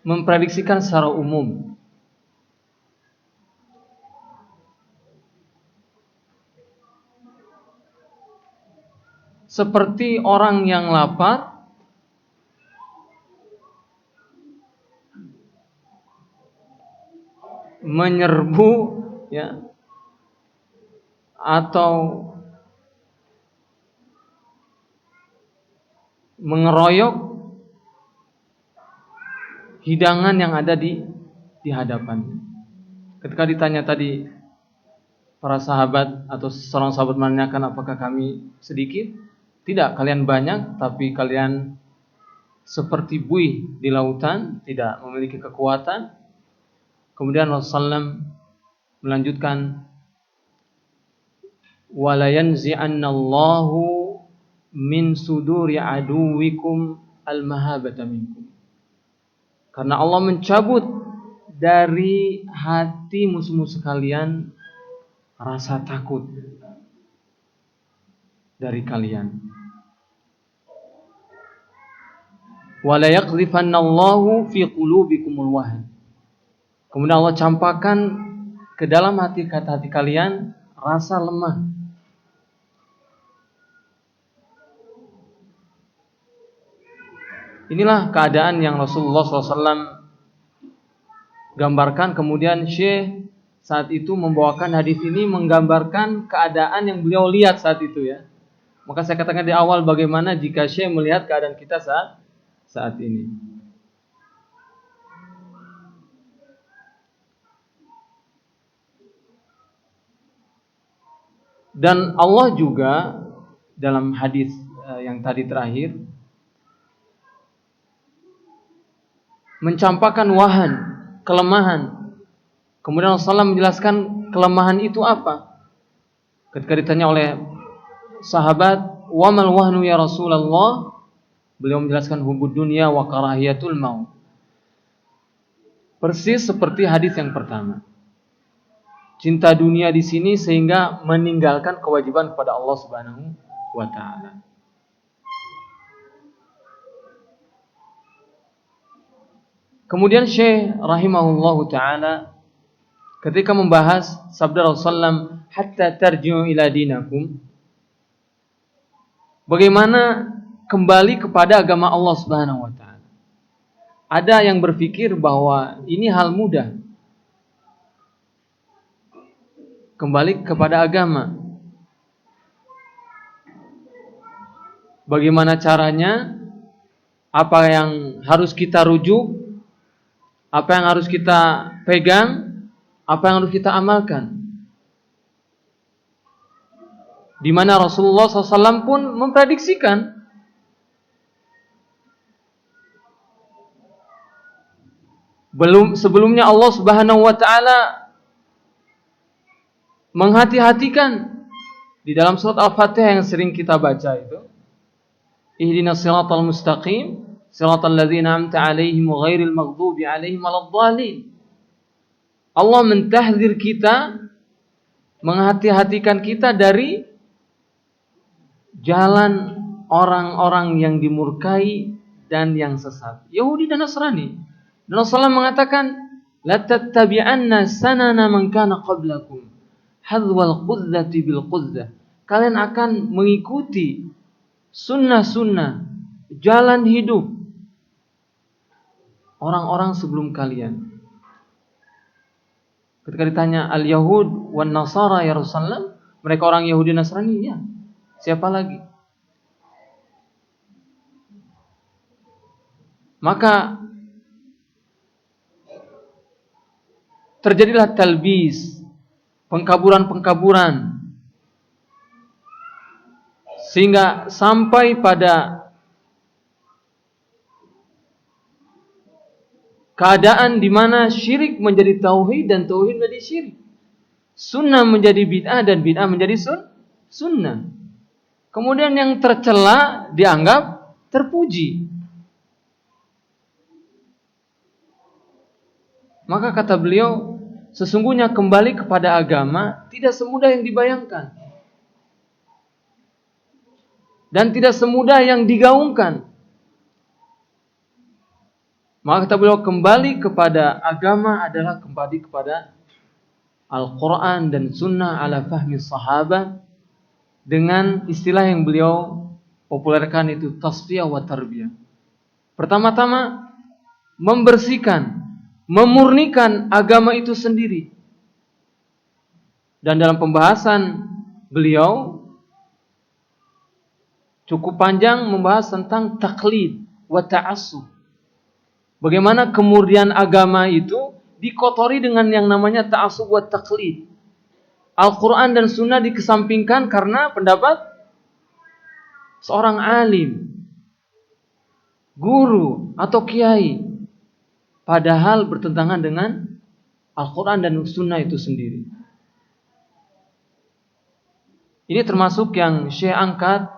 memprediksikan secara umum. Seperti orang yang lapar menyerbu ya, atau mengeroyok hidangan yang ada di hadapannya. Ketika ditanya tadi para sahabat atau seorang sahabat menanyakan apakah kami sedikit? Tidak, kalian banyak, tapi kalian seperti buih di lautan, tidak memiliki kekuatan. Kemudian Rasulullah SAW melanjutkan, wala yanzi'annallahu min suduri aduwikum al-mahabata minkum. Karena Allah mencabut dari hati musuh-musuh kalian rasa takut dari kalian. Wala yaqdhifannallahu fi qulubikumul wahn. Kemudian Allah campakkan ke dalam hati kalian rasa lemah. Inilah keadaan yang Rasulullah SAW gambarkan. Kemudian Syekh saat itu membawakan hadis ini menggambarkan keadaan yang beliau lihat saat itu ya. Maka saya katakan di awal bagaimana jika Syekh melihat keadaan kita saat ini. Dan Allah juga dalam hadis yang tadi terakhir mencampakkan wahan, kelemahan. Kemudian Rasulullah menjelaskan kelemahan itu apa. Ketika ditanya oleh sahabat, "Wa mal wahnu ya Rasulullah?" Beliau menjelaskan hubud dunya wa karahiyatul maut. Persis seperti hadis yang pertama. Cinta dunia di sini sehingga meninggalkan kewajiban kepada Allah Subhanahu wa taala. Kemudian Syekh rahimahullahu taala ketika membahas sabda Rasulullah hatta tarji'u ila dinakum, bagaimana kembali kepada agama Allah Subhanahu wa taala. Ada yang berpikir bahwa ini hal mudah. Kembali kepada agama. Bagaimana caranya? Apa yang harus kita rujuk? Apa yang harus kita pegang? Apa yang harus kita amalkan? Di mana Rasulullah SAW pun memprediksikan sebelumnya Allah Subhanahu wa taala menghati-hatikan di dalam surat Al-Fatihah yang sering kita baca itu, ihdinas siratal mustaqim siratal ladzina an'amta 'alaihim ghairil maghdubi 'alaihim waladdallin. Allah mentahdzir kita, menghati-hatikan kita dari jalan orang-orang yang dimurkai dan yang sesat, Yahudi dan Nasrani. Dan Rasulullah mengatakan, la tattabi'anna sanana man kana qablakum hadwal qudzati bil qudzah. Kalian akan mengikuti sunnah-sunnah, jalan hidup orang-orang sebelum kalian. Ketika ditanya al-Yahud wan Nasara ya Rasulullah, mereka orang Yahudi Nasrani, ya. Siapa lagi? Maka terjadilah talbis, pengkaburan-pengkaburan, sehingga sampai pada keadaan di mana syirik menjadi tauhid dan tauhid menjadi syirik. Sunnah menjadi bid'ah dan bid'ah menjadi sunnah. Kemudian yang tercela dianggap terpuji. Maka kata beliau, sesungguhnya kembali kepada agama tidak semudah yang dibayangkan. Dan tidak semudah yang digaungkan. Maka kata beliau, kembali kepada agama adalah kembali kepada Al-Quran dan Sunnah ala fahmi sahabat, dengan istilah yang beliau populerkan itu tasfiyah wa tarbiyah. Pertama-tama membersihkan, memurnikan agama itu sendiri. Dan dalam pembahasan beliau cukup panjang membahas tentang taklid wa ta'assub. Bagaimana kemurnian agama itu dikotori dengan yang namanya ta'assub wa taklid. Al-Quran dan Sunnah dikesampingkan karena pendapat seorang alim, guru atau kiai, padahal bertentangan dengan Al-Quran dan Sunnah itu sendiri. Ini termasuk yang Syekh angkat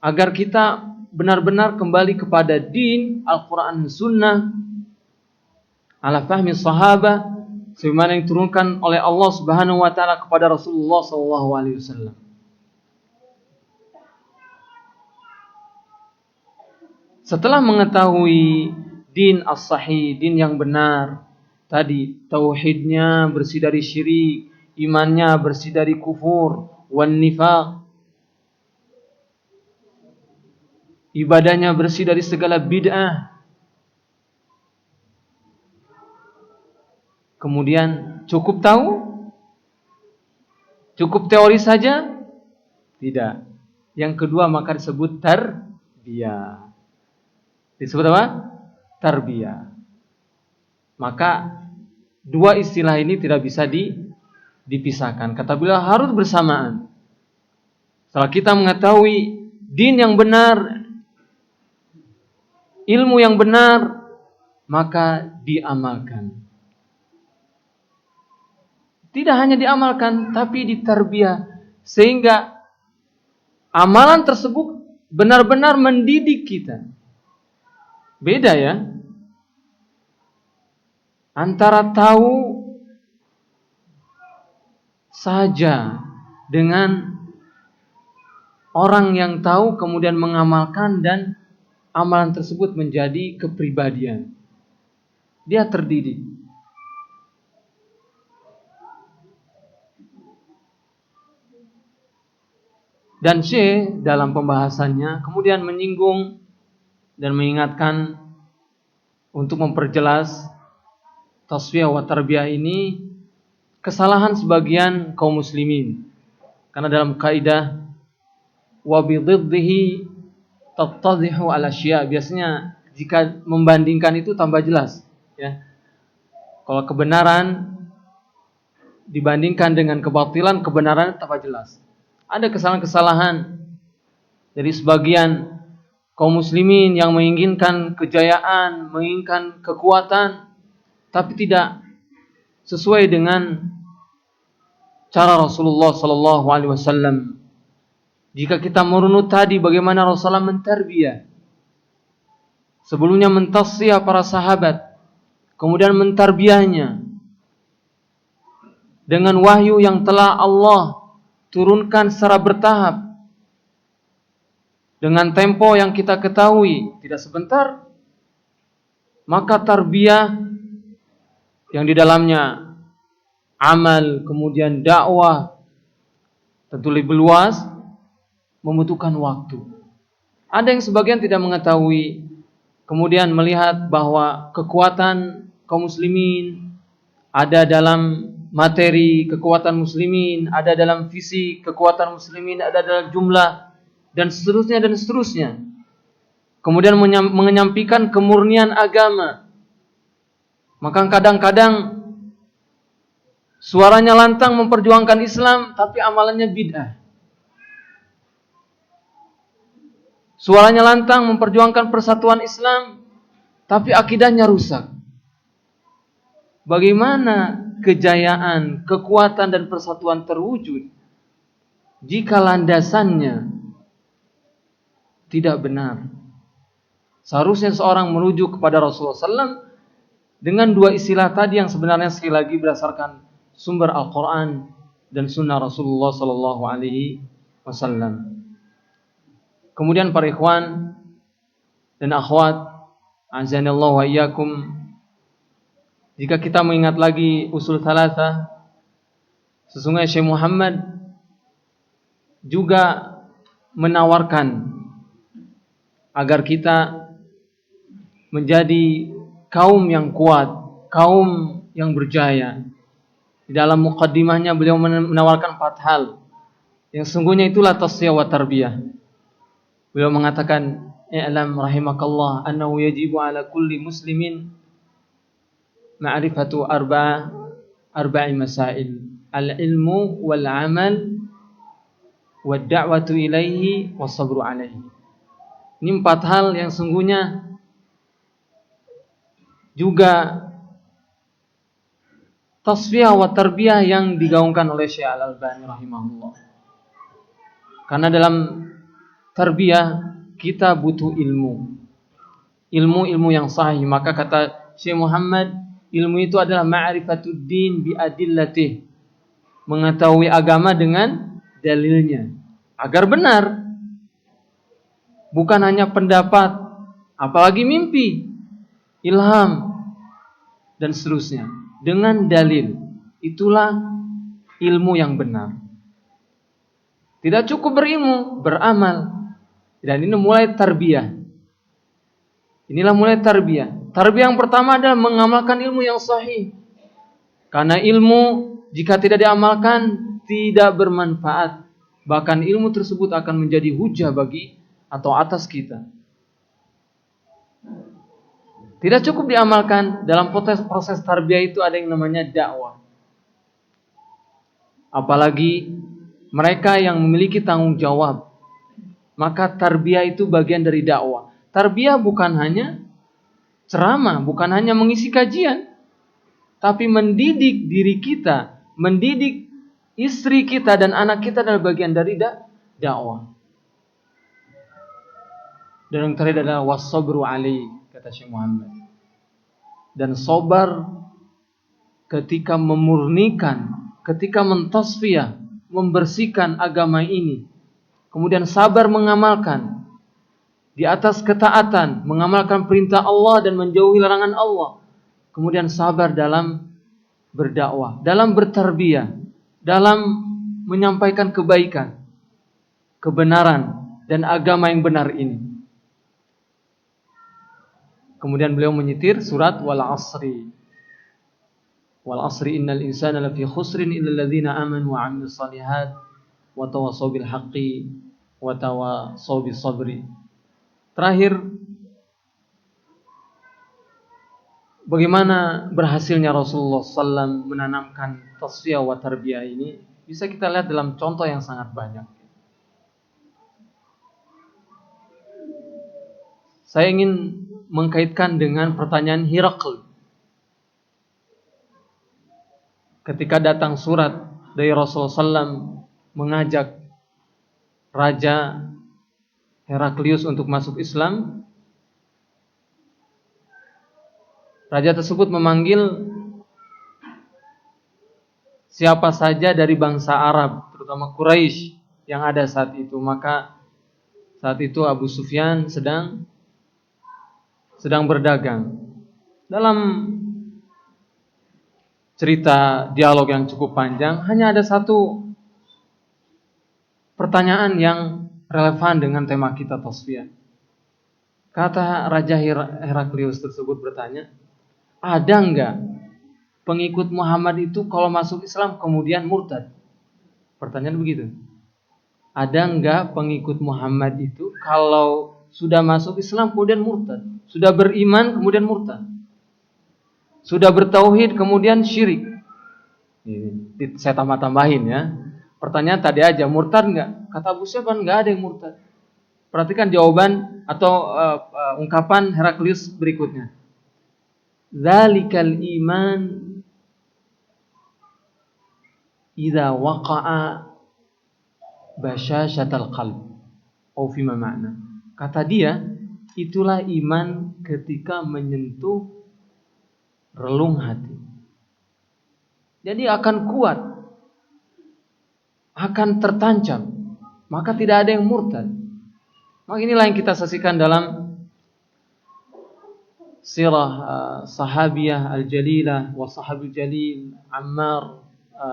agar kita benar-benar kembali kepada din Al-Quran dan Sunnah ala fahmi sahabah, sebagaimana yang diturunkan oleh Allah Subhanahu wa taala kepada Rasulullah sallallahu alaihi wasallam. Setelah mengetahui din as-sahih, din yang benar, tadi tauhidnya bersih dari syirik, imannya bersih dari kufur wan nifaq, ibadahnya bersih dari segala bid'ah. Kemudian cukup tahu? Cukup teori saja? Tidak. Yang kedua maka disebut tarbiyah. Disebut apa? Tarbiyah. Maka dua istilah ini tidak bisa dipisahkan. Kata beliau harus bersamaan. Setelah kita mengetahui din yang benar, ilmu yang benar, maka diamalkan. Tidak hanya diamalkan, tapi ditarbiyah, sehingga amalan tersebut benar-benar mendidik kita. Beda ya, antara tahu saja dengan orang yang tahu kemudian mengamalkan dan amalan tersebut menjadi kepribadian. Dia terdidik. Dan Syekh dalam pembahasannya kemudian menyinggung dan mengingatkan untuk memperjelas tasfiyah wa tarbiyah ini kesalahan sebagian kaum muslimin. Karena dalam kaidah wa bididdihi tattadhihu al-asya', biasanya jika membandingkan itu tambah jelas, ya. Kalau kebenaran dibandingkan dengan kebatilan, kebenaran tambah jelas. Ada kesalahan-kesalahan dari sebagian kaum muslimin yang menginginkan kejayaan, menginginkan kekuatan, tapi tidak sesuai dengan cara Rasulullah sallallahu alaihi wasallam. Jika kita merunut tadi bagaimana Rasulullah mentarbiyah, sebelumnya mentasfiyah para sahabat, kemudian mentarbiyahnya dengan wahyu yang telah Allah turunkan secara bertahap, dengan tempo yang kita ketahui, tidak sebentar. Maka tarbiyah yang di dalamnya amal, kemudian dakwah, tentu lebih luas, membutuhkan waktu. Ada yang sebagian tidak mengetahui, kemudian melihat bahwa kekuatan kaum muslimin ada dalam materi kekuatan muslimin, ada dalam visi kekuatan muslimin, ada dalam jumlah, dan seterusnya dan seterusnya. Kemudian menyampaikan kemurnian agama. Maka kadang-kadang suaranya lantang memperjuangkan Islam, tapi amalannya bid'ah. Suaranya lantang memperjuangkan persatuan Islam, tapi akidahnya rusak. Bagaimana kejayaan, kekuatan dan persatuan terwujud jika landasannya tidak benar? Seharusnya seorang merujuk kepada Rasulullah SAW dengan dua istilah tadi yang sebenarnya sekali lagi berdasarkan sumber Al-Quran dan Sunnah Rasulullah SAW. Kemudian para ikhwan dan akhwat, azanillahu wa iyyakum, jika kita mengingat lagi usul thalatha, sesungguhnya Syekh Muhammad juga menawarkan agar kita menjadi kaum yang kuat, kaum yang berjaya. Di dalam muqaddimahnya beliau menawarkan 4 hal yang sesungguhnya itulah tasfiyah wa tarbiyah. Beliau mengatakan, "I'lam rahimakallah annahu yajibu ala kulli muslimin ma'rifatu arba'i masail. Al-ilmu wal 'amal wad da'watu ilaihi was sabru 'alaihi." Ini 4 hal yang sungguhnya juga tasfiyah wa tarbiyah yang digaungkan oleh Syekh Al-Albani rahimahullah. Karena dalam tarbiyah kita butuh ilmu. Ilmu yang sahih. Maka kata Syekh Muhammad, ilmu itu adalah ma'rifatud din bi adillatih. Mengetahui agama dengan dalilnya. Agar benar. Bukan hanya pendapat, apalagi mimpi, ilham, dan seterusnya. Dengan dalil. Itulah ilmu yang benar. Tidak cukup berilmu, beramal. Dan ini mulai tarbiyah. Inilah mulai tarbiyah. Tarbiyah yang pertama adalah mengamalkan ilmu yang sahih. Karena ilmu jika tidak diamalkan tidak bermanfaat. Bahkan ilmu tersebut akan menjadi hujah bagi atau atas kita. Tidak cukup diamalkan. Dalam proses tarbiyah itu ada yang namanya dakwah. Apalagi mereka yang memiliki tanggung jawab. Maka tarbiyah itu bagian dari dakwah. Tarbiyah bukan hanya ceramah, bukan hanya mengisi kajian, tapi mendidik diri kita, mendidik istri kita dan anak kita adalah bagian dari dakwah. Dan yang terakhir adalah was-sabru alaihi, kata Syekh Muhammad. Dan sabar ketika memurnikan, ketika mentasfiyah, membersihkan agama ini. Kemudian sabar mengamalkan di atas ketaatan, mengamalkan perintah Allah dan menjauhi larangan Allah. Kemudian sabar dalam berdakwah, dalam bertarbiyah, dalam menyampaikan kebaikan, kebenaran dan agama yang benar ini. Kemudian beliau menyitir surat wal asri. Wal asri innal insana lafi khusrin illa alladhina amanu wa 'amilus shalihat wa tawassaw bil haqqi wa tawassaw bis sabri. Terakhir, bagaimana berhasilnya Rasulullah SAW menanamkan tasfiyah wa tarbiyah ini bisa kita lihat dalam contoh yang sangat banyak. Saya ingin mengkaitkan dengan pertanyaan Hirakl. Ketika datang surat dari Rasulullah SAW mengajak Raja Heraklius untuk masuk Islam, raja tersebut memanggil siapa saja dari bangsa Arab, terutama Quraisy yang ada saat itu. Maka Saat itu Abu Sufyan sedang berdagang. Dalam cerita dialog yang cukup panjang, hanya ada satu pertanyaan yang relevan dengan tema kita tasfiyah. Kata Raja Heraklius tersebut bertanya, ada enggak pengikut Muhammad itu kalau masuk Islam kemudian murtad? Pertanyaan begitu. Ada enggak pengikut Muhammad itu kalau sudah masuk Islam kemudian murtad? Sudah beriman kemudian murtad? Sudah bertauhid kemudian syirik? Ini saya tambah-tambahin ya. Pertanyaan tadi aja, murtad enggak? Kata Abu Sufyan, enggak ada yang murtad. Perhatikan jawaban atau ungkapan Heraklius berikutnya. Dzalikal iman idza waqa'a basyashatal qalb. Au fima ma'na. Kata dia, itulah iman ketika menyentuh relung hati. Jadi akan kuat, akan tertancap, maka tidak ada yang murtad. Maka inilah yang kita saksikan dalam sirah sahabiyah al-jalilah wa sahabil jalil Ammar,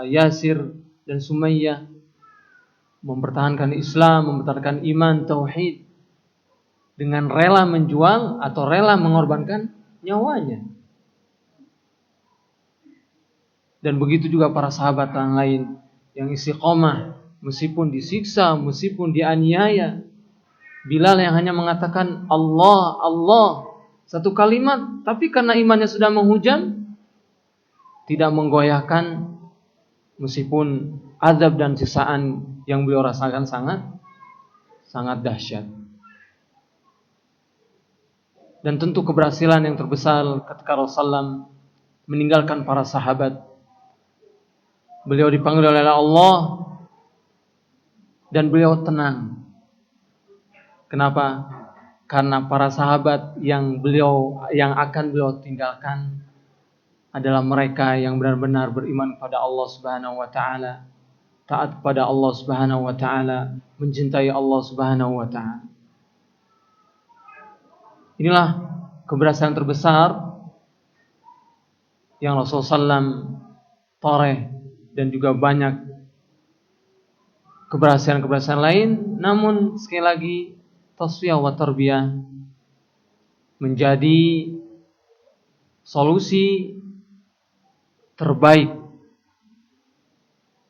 Yasir dan Sumayyah, mempertahankan Islam, mempertahankan iman, tauhid dengan rela menjual atau rela mengorbankan nyawanya. Dan begitu juga para sahabat yang lain yang istiqomah meskipun disiksa, meskipun dianiaya. Bilal yang hanya mengatakan Allah, Allah, satu kalimat, tapi karena imannya sudah menghujam, tidak menggoyahkan meskipun azab dan siksaan yang beliau rasakan sangat dahsyat. Dan tentu keberhasilan yang terbesar ketika Rasulullah meninggalkan para sahabat. Beliau dipanggil oleh Allah dan beliau tenang. Kenapa? Karena para sahabat yang akan beliau tinggalkan adalah mereka yang benar-benar beriman kepada Allah Subhanahu wa taala, taat kepada Allah Subhanahu wa taala, mencintai Allah Subhanahu wa taala. Inilah keberhasilan terbesar yang Rasulullah SAW toreh, dan juga banyak keberhasilan-keberhasilan lain. Namun sekali lagi, tasfiyah wa tarbiyah menjadi solusi terbaik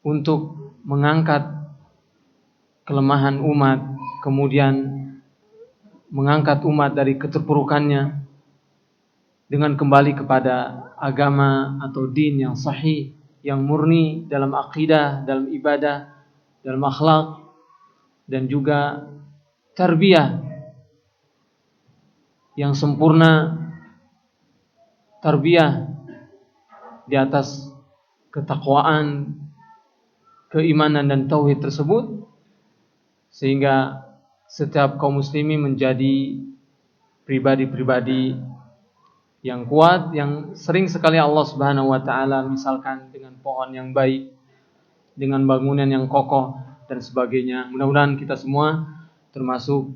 untuk mengangkat kelemahan umat, kemudian mengangkat umat dari keterpurukannya dengan kembali kepada agama atau din yang sahih, yang murni dalam akidah, dalam ibadah, dalam akhlak, dan juga tarbiyah yang sempurna, tarbiyah di atas ketakwaan, keimanan dan tauhid tersebut, sehingga setiap kaum muslimin menjadi pribadi-pribadi yang kuat, yang sering sekali Allah Subhanahu wa taala misalkan dengan pohon yang baik, dengan bangunan yang kokoh dan sebagainya. Mudah-mudahan kita semua termasuk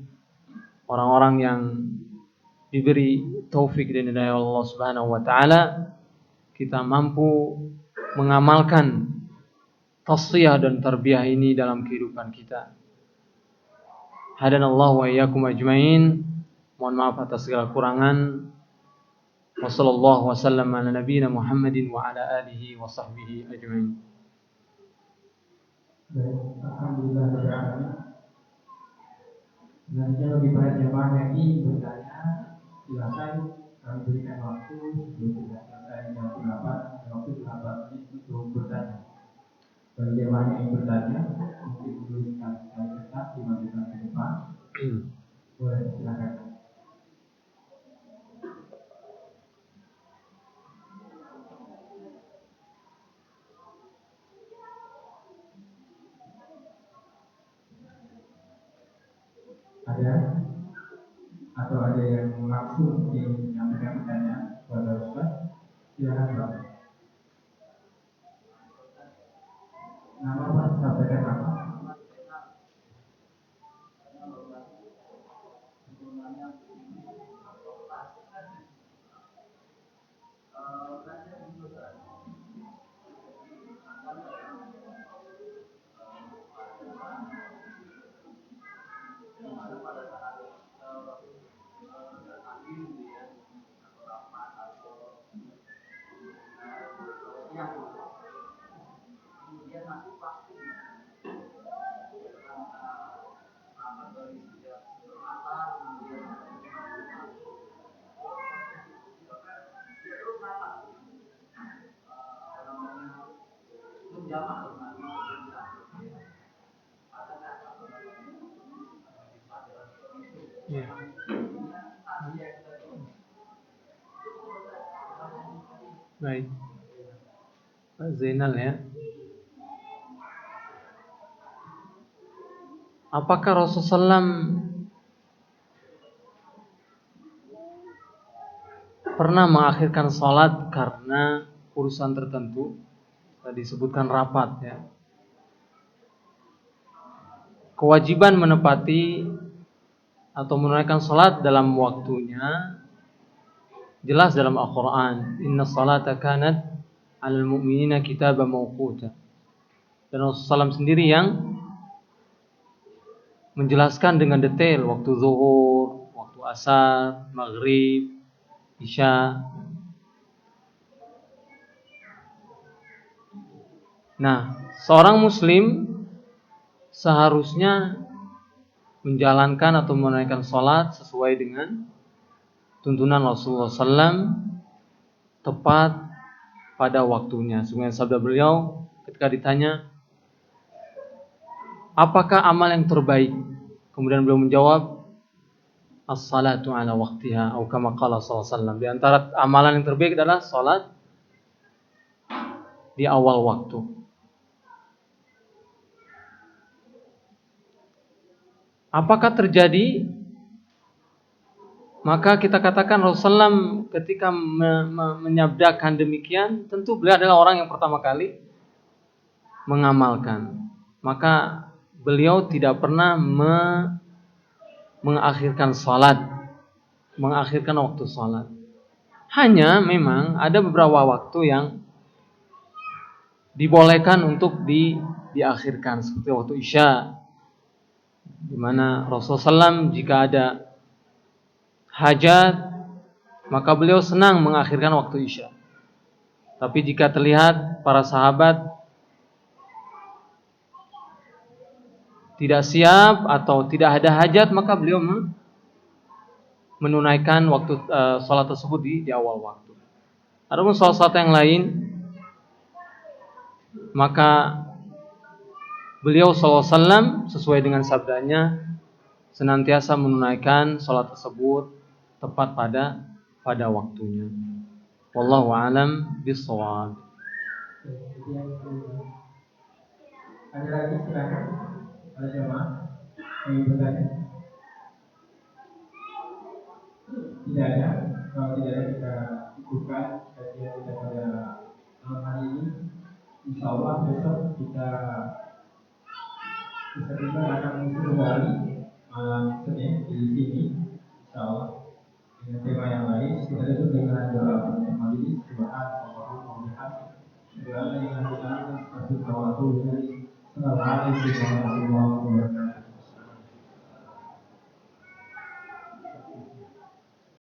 orang-orang yang diberi taufik dan hidayah Allah Subhanahu wa taala, kita mampu mengamalkan tasfiyah dan tarbiyah ini dalam kehidupan kita. Hadanallahu wa iyyakum ajmain. Mohon maaf atas segala kurangan. Wassallallahu wasallam ala nabiyyina Muhammadin wa ala alihi wa sahbihi ajmain. Alhamdulillah beralamin. Selanjutnya bagi para jemaah yang ingin bertanya, silakan kami berikan waktu sebelum kita selesai jam 8, waktu 8 menit untuk bertanya. Bagi jemaah yang ingin bertanya, mungkin tuliskan kertas di majelis ke depan. Boleh, silakan. Ada? Atau ada yang langsung ingin menyampaikan pertanyaan kepada Ustaz? Silakan Pak. Nama Pak, sampaikan nama. Ya. Baik. Pak Zainal ya. Apakah Rasulullah SAW pernah mengakhirkan sholat karena urusan tertentu? Tadi disebutkan rapat ya. Kewajiban menepati atau menunaikan sholat dalam waktunya jelas dalam Al-Quran. Inna sholata kanat 'alal mu'minina kitaban mawquta. Dan Rasulullah SAW sendiri yang menjelaskan dengan detail waktu zuhur, waktu asar, maghrib, isya. Nah, seorang muslim seharusnya menjalankan atau menunaikan sholat sesuai dengan tuntunan Rasulullah SAW tepat pada waktunya. Sebagaimana sabda beliau ketika ditanya, apakah amal yang terbaik? Kemudian beliau menjawab, as-salatu ala waqtiha, atau kama qala sallallahu alaihi wasallam. Di antara amalan yang terbaik adalah salat di awal waktu. Apakah terjadi? Maka kita katakan Rasulullah ketika menyabdakan demikian, tentu beliau adalah orang yang pertama kali mengamalkan. Maka beliau tidak pernah mengakhirkan salat, mengakhirkan waktu salat. Hanya memang ada beberapa waktu yang dibolehkan untuk diakhirkan, seperti waktu Isya, di mana Rasulullah SAW jika ada hajat maka beliau senang mengakhirkan waktu Isya. Tapi jika terlihat para sahabat tidak siap atau tidak ada hajat, maka beliau menunaikan waktu sholat tersebut di awal waktu. Adapun sholat yang lain, maka beliau SAW sesuai dengan sabdanya senantiasa menunaikan sholat tersebut tepat pada waktunya. Wallahu a'lam bishawab. Ada lagi silakan. Ada jemaah yang bertanya? Tidak ada. Kalau tidak ada kita cukupkan kajian kita pada malam hari ini. Insya Allah besok kita akan mengisi kembali malam Senin di sini. Insya Allah dengan tema yang lain. Kita tutup dengan doa majelis. Subhanallah wa bihamdihi. Assalamualaikum warahmatullahi wabarakatuh.